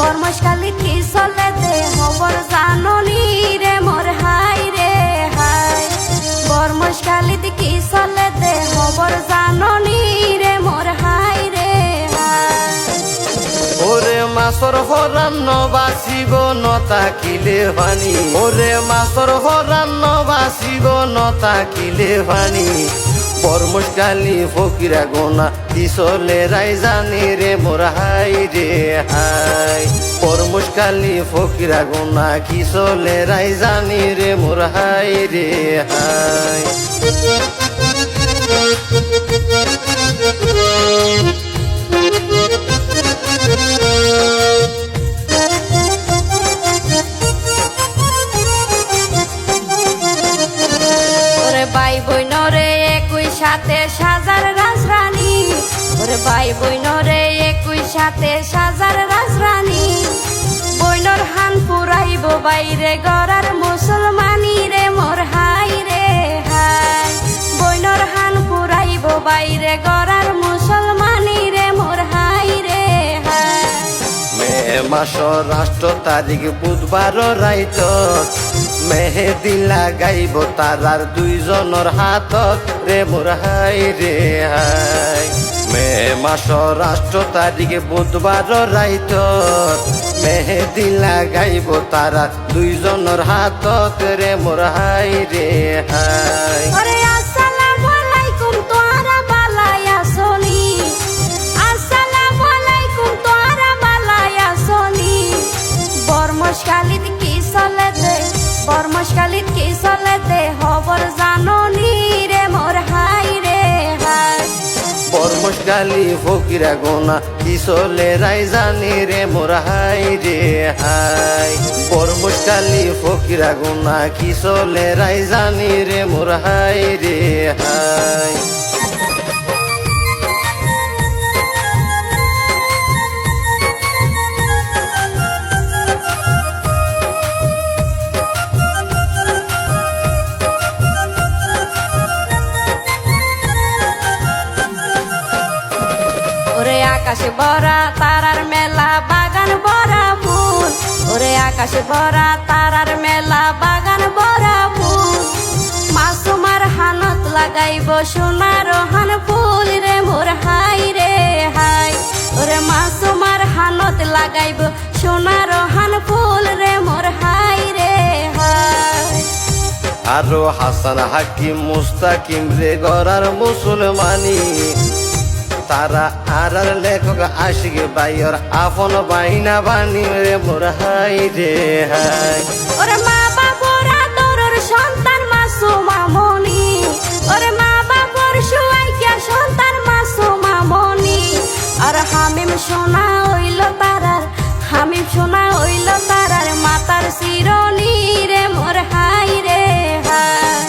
বর্মশকালী কি চলে দে খবর জাননি রে মোর হাই রে হাই বর্মশকালীতে কি চলে দে খবর জাননি রে মোর হাই রে হাই ওরে মাছর হরান্ন বাঁচিব নতাকিলে ভানি ওরে মাছর হরান্ন বাঁচিব নতাকিলে ভানি বর্মশকালী ফকিরা গোনা পিছলে রাই জানি রে মোর হাই রে হাই বর্মশকালী ফকিরা গোনা কিসলে রাই জানি রে মোর হাই রে হাই ভাই বইনরে একই সাথে সাজার রাজরানী ওরে ভাই বইনরে একই সাথে সাজার রাজরানী বইনর হান পুরাইব বাইরে গড়ার মুসলমানি রে মোর হাই রে হাই বইনর হান পুরাইব বাইরে গড়ার মুসলমানি রে মোর হাই রে হাই মে মাস রাষ্ট্র তারিখ বুধবার রাইত মেহেদি লাগাইব তারার দুইজনের হাতত রে মোর হাই রে হাই মে মাস রাষ্ট্র তারিখ বুধবার রাইত মেহেদি লাগাইব তারা দুইজনের হাতত রে মোর হাই রে হাই আসসালামু আলাইকুম তোরা বালায়া সোনি আসসালামু আলাইকুম তোরা বালায়া সোনি বর্মশকালীত কি চলে দে বর্মশকালীত কি চলে দে খবর জাননি রে মোর হাই রে হাই বর্মশকালী ফকিরা গোনা কিসলে রাই জানি রে মোর হাই রে হাই বর্মশকালী ফকিরা গোনা কিসলে রাই জানি রে মোর হাই রে হাই ওরে আকাশে ভরা তারার মেলা বাগান ভরা ফুল ওরে আকাশে ভরা তারার মেলা বাগান ভরা ফুল মাসুমার হানত লাগাইব সোনার হান ফুল রে মোর হাই রে হাই ওরে মাসুমার হানত লাগাইব সোনার হান ফুল রে মোর হাই রে হাই আরো হাসান হাকিম মুস্তাকিম রে গড়ার মুসলমানি তারা আর লেখক আশিক বাইর আপন বাইনা বানি রে মোর হাই রে হাই ওরে মা বাবার আদরের সন্তান মাসুমা মনি ওরে মা বাবার সুয়াইকা সন্তান মাসুমা মনি আর হামিম সোনা হইল তারার হামিম সোনা হইল তারার মাতার শিরনি রে মোর হাই রে হাই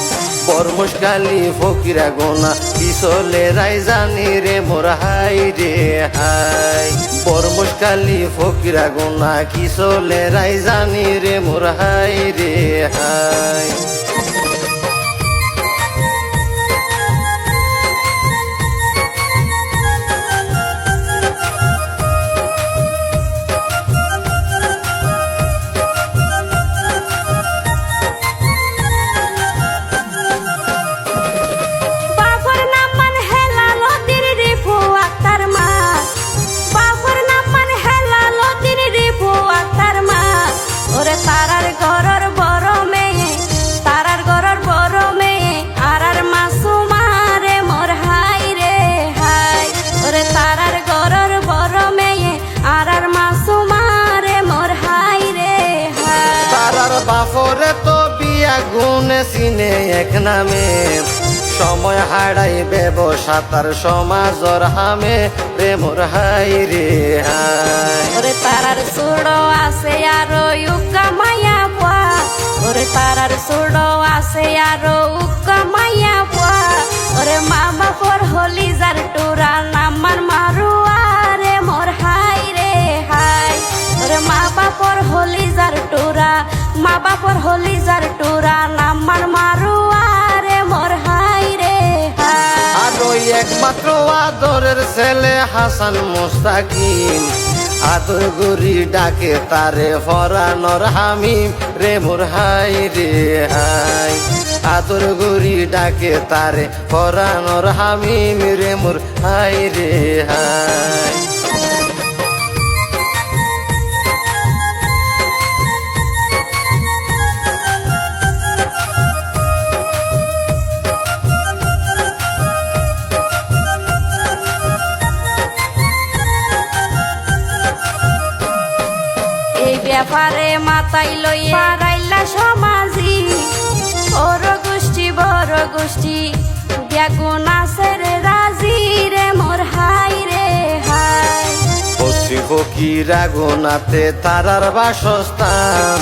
বর্মশকালী ফকিরা গোনা পিছলে রাই জানি রে মোর হাই রে হাই বর্মশকালী ফকিরা গোনা কিসলে রাই জানি রে মোর হাই রে হাই বাপরে তো বিয়া গুনে চিনে এক নামে সময় হারাই ব্যবসা তার সমাজর হামে রে মোর হাই রে হাই ওরে তারার সুড়ো আছে আরো উকা মায়া পা ওরে তারার সুড়ো আছে আরো উকা মায়া পা ওরে মা বাপর হলি যার টুরা নামার মারুয়া রে মোর হাই রে হাই ওরে মা বাপর হলি যার টুরা মা বাপর হলি যার টুরা নামার মারুয়া রে মোর হাই রে হাই আর ওই একমাত্র আদরের ছেলে হাসান মুস্তাকিম আদর গরি ডাকে তারে ফরানোর হামিম রে মোর হাই রে হাই আদর গরি ডাকে তারে ফরানোর হামিম রে মোর হাই রে হাই ব্যাপারে মাথায় লইয়া রাইলা সমাজি ওর গোষ্ঠী বড় গোষ্ঠী ব্যাগুন আছে রে রাজি রে মোর হাই রে হাই পশ্চিম ফকির আগুনাতে তারার বাসস্থান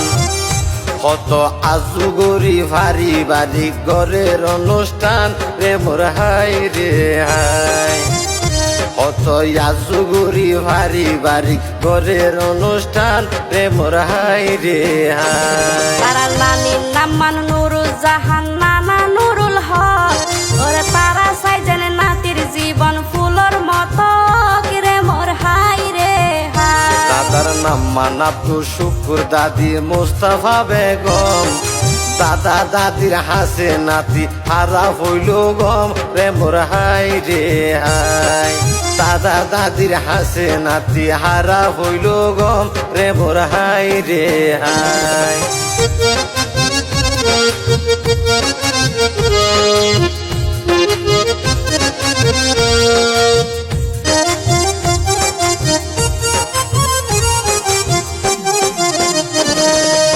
কত আজুগরি ভারি বাড়ি ঘরের অনুষ্ঠান রে মোর হাই রে হাই কত আজুগরি ভারি বাড়ি ঘরের অনুষ্ঠান রে মোর হাই রে হাই তারা নানির নাম মান নুরুল জাহান নানা নুরুল হক ওরে তারা সাইজেন নাতির জীবন ফুলর মতো রে মোর হাই রে হাই দাদার নাম মান আব্দুল শুকুর দাদি মুস্তাফা বেগম দাদা দাদির হাসে নাতি হারা হইল গম রে মোর হাই রে হাই দাদা দাদির হাসে নাতি হারা হইল গম রে মোর হাই রে হাই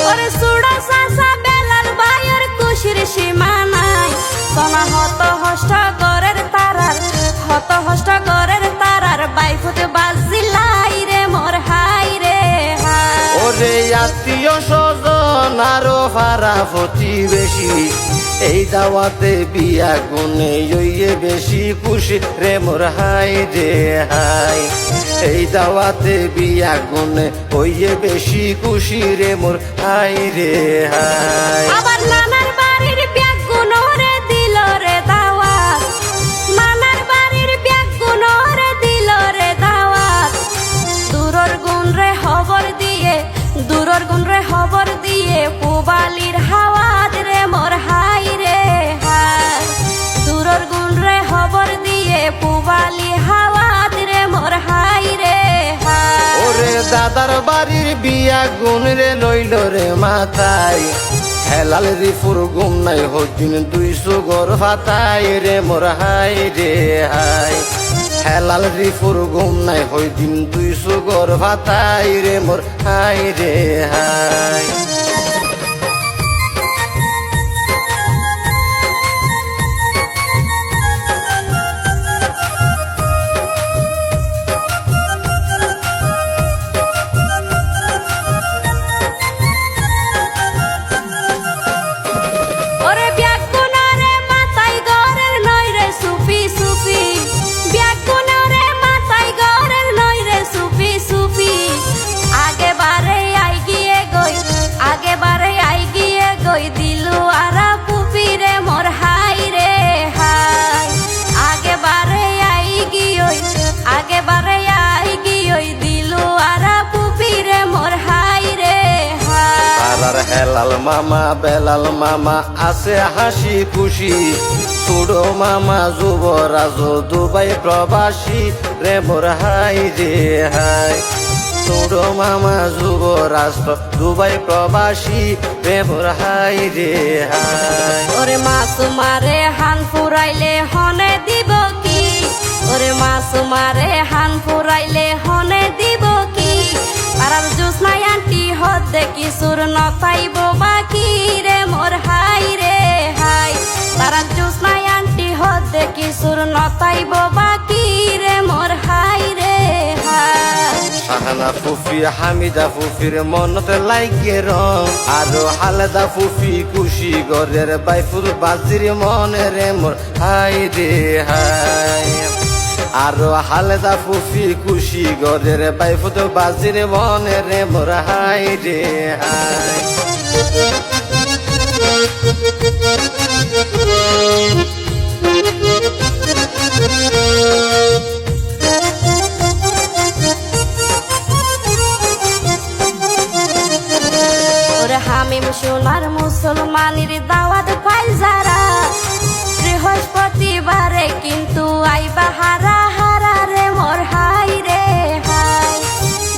ওরে সুড়া সাসা বেলাল ভাইয়ের খুশির সীমা নাই সোনা হত হষ্ট গরের তারার হত হষ্ট গরের তারার বাইফুতে বাজিলাই রে মোর হাই রে হাই ওরে আত্মীয় স্বজন আরো ফারা প্রতিবেশী এই দাওয়াতে বিয়া গুনে ইয়ে বেশি খুশি রে মোর হাই রে হাই এই দাওয়াতে বিয়া গুনে ওইয়ে বেশি খুশি রে মোর হাই রে হাই আবার নানার বাড়ির ব্যাগুন রে দিল রে দাওয়াত নানার বাড়ির ব্যাগুন রে দিল রে দাওয়াত দূরর গুণ রে খবর দিয়ে দূরর গুণ রে খবর দিয়ে পুবালির হাওয়াত রে মোর হাই রে হাই দূরর গুণ রে খবর দিয়ে পুবালি হাওয়াত রে মোর হাই রে হাই ওরে দাদার বাড়ির বিয়া গুণ রে লইল রে মাথায় হেলাল রিফুর গুম নাই হদিন 200 গর ফাতাই রে মোর হাই রে হাই হেলাল রিফুর গুম নাই হদিন 200 গর ফাতাই রে মোর হাই রে হাই ওরে ব্যাগুন রে মাথায় গরের নই রে সুফি সুফি ব্যাগুন রে মাথায় গরের নই রে সুফি সুফি আগে বারে আই গিয়ে গই দিলু আরা পুপি রে মোর হাই রে হাই আগে বারে আই গিয়ে দিলু আরা পুপি রে মোর হাই রে হাই আর হেলাল মামা বেলাল মামা আছে হাসি খুশি ছোড়ো মামা যুবরাজ দুবাই প্রবাসী রে মোর হাই রে হাই ছোড়ো মামা যুবরাজ দুবাই প্রবাসী রে মোর হাই রে হাই ওরে মাসুমারে হান ফুরাইলে হনে দিব কি ওরে মাসুমারে হান ফুরাইলে হনে দিব কি পারার জুসনাই আন্টি হদ্দে কিশোর নথাইব বাকি রে মোর হাই রে হাই পারার জুসনাই আন্টি হদ্দে কিশোর নথাইব বাকি রে মোর হাই রে হাই শাহানা ফুফি হামিদা ফুফির মনতে লাইকে রং আরো হালদা ফুফি খুশি গরের বাইফুল বাজির মনে রে মোর হাই রে হাই আরো হালদা ফুফি খুশি গরের বাইফুল বাজির মনে রে মোর হাই রে হাই হামিম সোনার মুসলমানের দাওয়াত পাই যারা বৃহস্পতিবারে কিন্তু আইবা হারা হারা রে মোর হাই রে হাই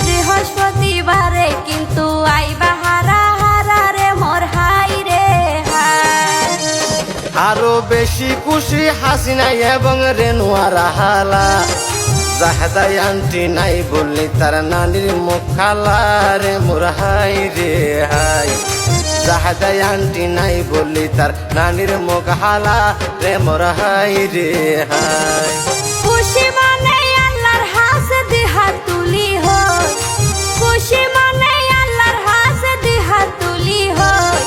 বৃহস্পতিবারে কিন্তু আইবা হারা হারা রে মোর হাই রে হাই আরো বেশি খুশি হাসিনা এবং রেনুয়ারা হালা জাহাদাই আন্টি নাই বললি তার নানির মুখ খালা রে মোর হাই রে হাই জাহাদাই আন্টি নাই বললি তার নানির মুখ হালা রে মোর হাই রে হাই খুশি মানে আল্লাহর হাসে দিহা তুলি হই খুশি মানে আল্লাহর হাসে দিহা তুলি হই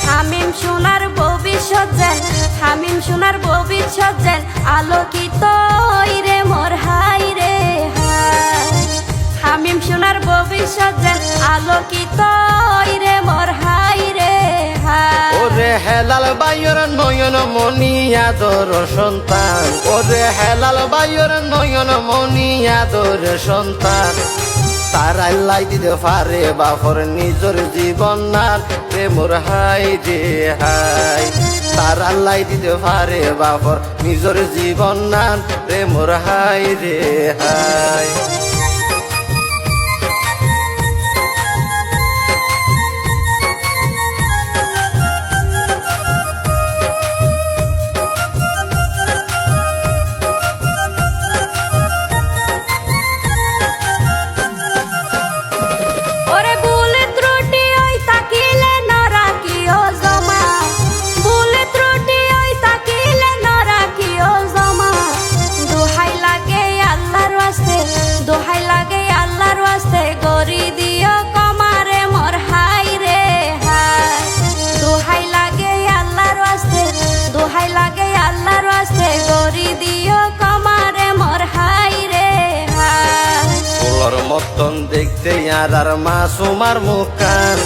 হামিম সোনার ভবিষ্যৎ যেন হামিম সোনার ভবিষ্যৎ যেন আলোকিত রে মোর হাই রে হাই হামিম সোনার ভবিষ্যৎ যেন আলোকিত রে মোর হাই রে হাই ওরে হেলাল বাইর নয়ন মনি আদর সন্তান ওরে হেলাল বাইর নয়ন মনি আদর সন্তান তার আল্লাহ দিতে পারে বাপর নিজের জীবন নান রে মোর হাই রে হাই তার আল্লাহ দিতে পারে বাপর নিজের জীবন নান রে মোর হাই রে হাই ওরে ভুলে ত্রুটি ওই তাকিলে নরাকিও জমা ভুলে ত্রুটি ওই তাকিলে নরাকিও জমা দোহাই লাগে আল্লাহর ওয়াস্তে দোহাই লাগে আল্লাহর ওয়াস্তে গরি দিও কমারে মোর হাই রে হাই দোহাই লাগে আল্লাহর ওয়াস্তে দোহাই লাগে আল্লাহর ওয়াস্তে গরি দিও কমারে মোর হাই রে হাই ফুলর মতন দেখতে আর মাসুমার মুখান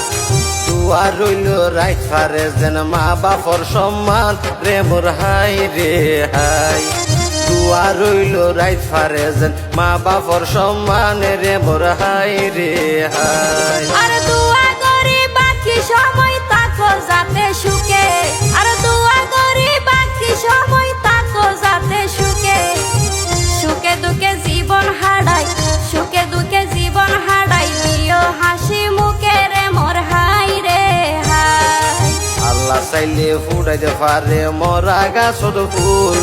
দুয়ার রইল রাইট ফারে যেন মা বাপর সম্মান রে মোর হাই রে হাই দুয়ার রইল রাইট ফারে যেন মা বাপর সম্মান রে মোর হাই রে হাই আর দোয়া করি বাকি সময় তাকো যাতে সুখে আর দোয়া করি বাকি সময় তাকো যাতে সুখে সুখে দুঃখে জীবন হারাই সুখে দুঃখে জীবন হারাই দিও হাসি মুখে রে মোর হাই রে হাই আল্লাহ চাইলে ফুটাইতে পারে মরা গাছত ফুল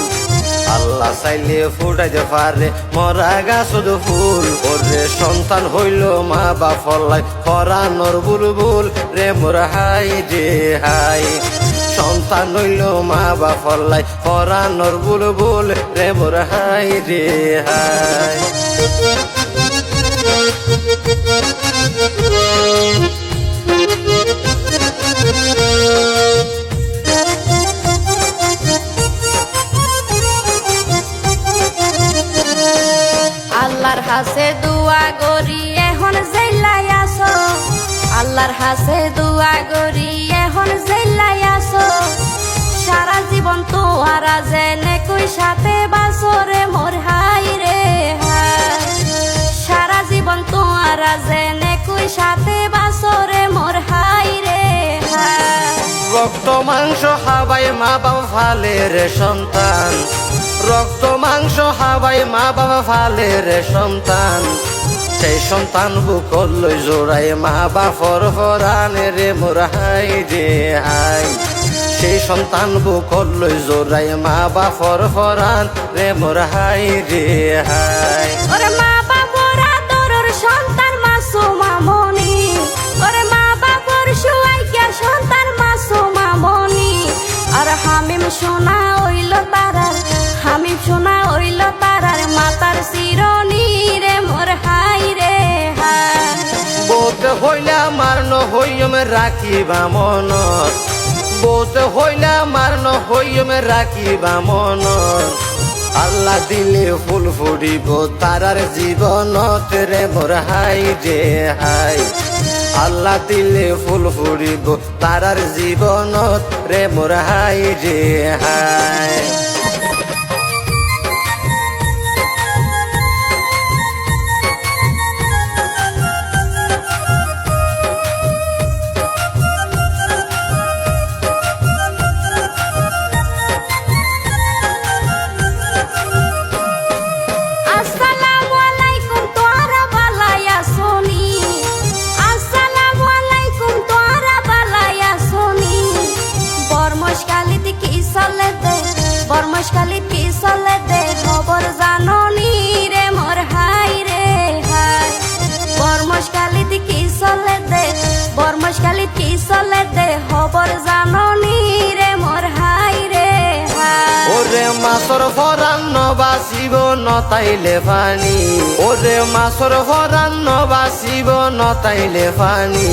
আল্লাহ চাইলে ফুটাইতে পারে মরা গাছত ফুল ওরে সন্তান হইল মা বাপলাই পরানোর বুলবুল রে মোর হাই রে হাই সন্তান হইল মা বাপলাই পরানোর বুলবুল রে মোর হাই রে হাই আল্লাহর হাসে দুয়া গরি এখন জেলাই আসো আল্লাহর হাসে দুয়া গরি এখন জেলাই আসো সারা জীবন তোয়ারা জেনে কই সাথে বাসরে মোর হাই রে হাই সারা জীবন তোয়ারা জেনে কই সাথে বাসরে মোর হাই রে হাই রক্ত মাংস হাবাই মা বাবা ফালের সন্তান রক্ত মাংস হাবাই মা বাবা ফালের সন্তান সেই সন্তান বুকল লই জোড়াই মা বাপর ফরান রে মোর হাই রে হাই সেই সন্তান বুকল লই জোড়াই মা বাপর ফরান রে মোর হাই রে হাই ওরে মা বাবার আদরের সন্তান মাসুমা মনি ওরে মা বাবার সুয়াইকার সন্তান মাসুমা মনি আর হামিম সোনা হইল তারার হামিম সোনা হইল তারার মাতার শিরনি রে মোর হাই রে হাই বোধ হইলে আমার ন হইম রাখিবা মনত বোধ হইলে আমার ন হইম রাখিবা মনত আল্লাহ দিলে ফুল ফুটিব তারার জীবনত রে মোর হাই রে হাই আল্লাহ দিলে ফুল ফুটিব তারার জীবনত রে মোর হাই রে হাই বর্মশকালী কি চলে দে খবর জাননি রে মোর হাই রে হাই বর্মশকালীতে কি চলে দে বর্মশকালীত কি চলে দে খবর জাননি রে মোর হাই রে হাই ওরে মাছর ফরান বাঁচিব নতাইলে পানি ওরে মাছর ফরান বাঁচিব নতাইলে পানি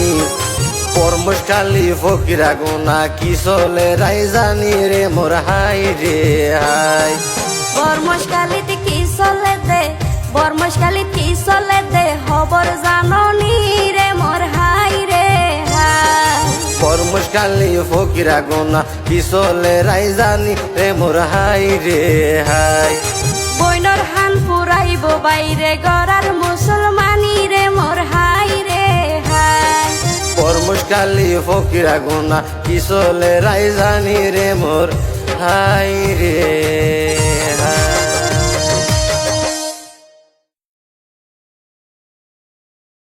বর্মশকালী ফকিরা গোনা কি চলে রাইজানি রে মোর হাই রে হাই বর্মশকালীতে কি চলে দে বর্মশকালীত কি চলে দে খবর জাননি রে মোর হাই রে হাই বর্মশকালী ফকিরা গোনা কি চলে রাইজানি রে মোর হাই রে হাই বইনর হান পুরাইব বাইরে গড়ার মুসলমানি রে মোর হাই রে হাই বর্মশকালী ফকিরা গোনা কি চলে রাইজানি রে মোর হাই রে